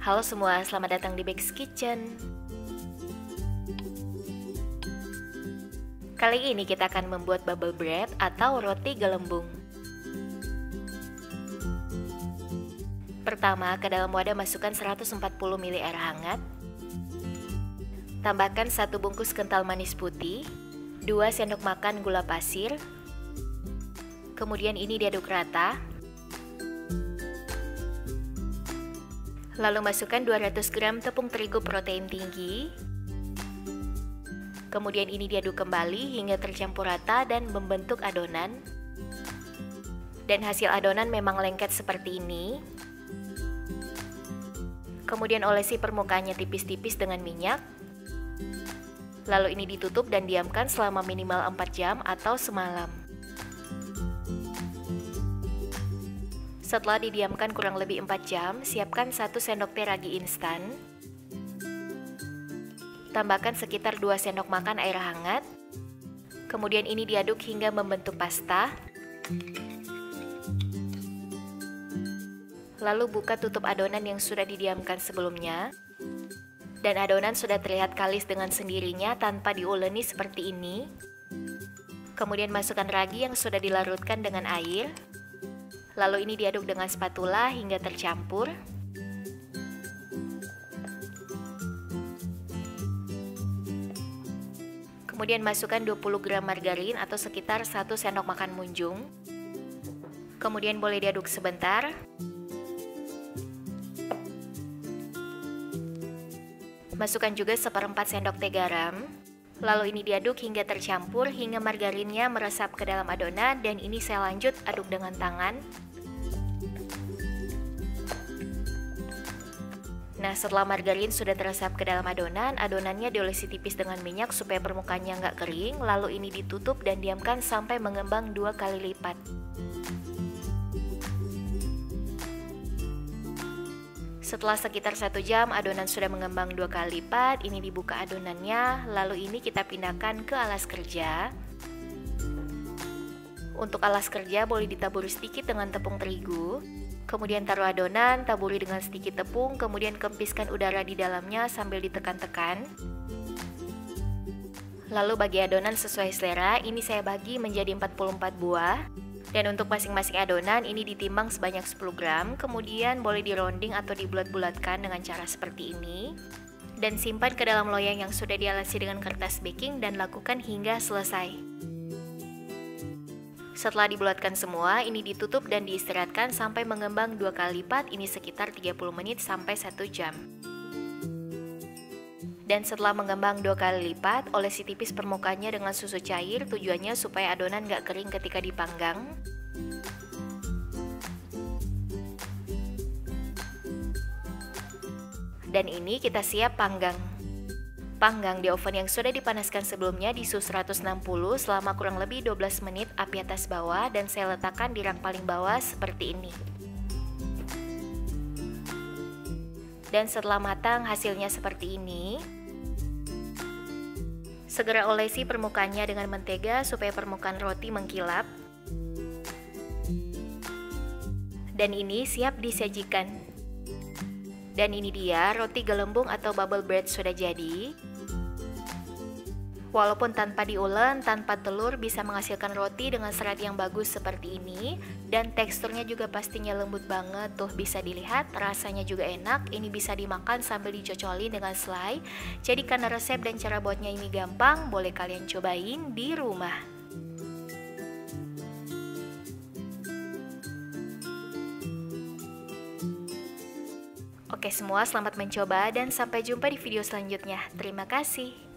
Halo semua, selamat datang di Bex Kitchen. Kali ini kita akan membuat bubble bread atau roti gelembung. Pertama, ke dalam wadah masukkan 140 ml air hangat. Tambahkan 1 bungkus kental manis putih, 2 sendok makan gula pasir. Kemudian ini diaduk rata. Lalu masukkan 200 gram tepung terigu protein tinggi. Kemudian ini diaduk kembali hingga tercampur rata dan membentuk adonan. Dan hasil adonan memang lengket seperti ini. Kemudian olesi permukaannya tipis-tipis dengan minyak. Lalu ini ditutup dan diamkan selama minimal 4 jam atau semalam. Setelah didiamkan kurang lebih 4 jam, siapkan 1 sendok teh ragi instan. Tambahkan sekitar 2 sendok makan air hangat. Kemudian ini diaduk hingga membentuk pasta. Lalu buka tutup adonan yang sudah didiamkan sebelumnya. Dan adonan sudah terlihat kalis dengan sendirinya tanpa diuleni seperti ini. Kemudian masukkan ragi yang sudah dilarutkan dengan air. Lalu ini diaduk dengan spatula hingga tercampur. Kemudian masukkan 20 gram margarin atau sekitar 1 sendok makan munjung. Kemudian boleh diaduk sebentar. Masukkan juga 1/4 sendok teh garam. Lalu ini diaduk hingga tercampur hingga margarinnya meresap ke dalam adonan, dan ini saya lanjut aduk dengan tangan. Nah, setelah margarin sudah teresap ke dalam adonan, adonannya diolesi tipis dengan minyak supaya permukaannya nggak kering. Lalu ini ditutup dan diamkan sampai mengembang 2 kali lipat. Setelah sekitar 1 jam, adonan sudah mengembang 2 kali lipat. Ini dibuka adonannya, lalu ini kita pindahkan ke alas kerja. Untuk alas kerja boleh ditaburi sedikit dengan tepung terigu. Kemudian taruh adonan, taburi dengan sedikit tepung, kemudian kempiskan udara di dalamnya sambil ditekan-tekan. Lalu bagi adonan sesuai selera, ini saya bagi menjadi 44 buah. Dan untuk masing-masing adonan ini ditimbang sebanyak 10 gram, kemudian boleh dironding atau dibulat-bulatkan dengan cara seperti ini. Dan simpan ke dalam loyang yang sudah dialasi dengan kertas baking dan lakukan hingga selesai. Setelah dibulatkan semua, ini ditutup dan diistirahatkan sampai mengembang 2 kali lipat, ini sekitar 30 menit sampai 1 jam. Dan setelah mengembang 2 kali lipat, olesi tipis permukaannya dengan susu cair, tujuannya supaya adonan nggak kering ketika dipanggang. Dan ini kita siap panggang. Panggang di oven yang sudah dipanaskan sebelumnya di suhu 160 selama kurang lebih 12 menit, api atas bawah, dan saya letakkan di rak paling bawah seperti ini. Dan setelah matang hasilnya seperti ini. Segera olesi permukaannya dengan mentega supaya permukaan roti mengkilap. Dan ini siap disajikan. Dan ini dia roti gelembung atau bubble bread sudah jadi. Walaupun tanpa diulen, tanpa telur bisa menghasilkan roti dengan serat yang bagus seperti ini. Dan teksturnya juga pastinya lembut banget, tuh bisa dilihat, rasanya juga enak. Ini bisa dimakan sambil dicocoli dengan selai. Jadi karena resep dan cara buatnya ini gampang, boleh kalian cobain di rumah. Oke semua, selamat mencoba dan sampai jumpa di video selanjutnya. Terima kasih.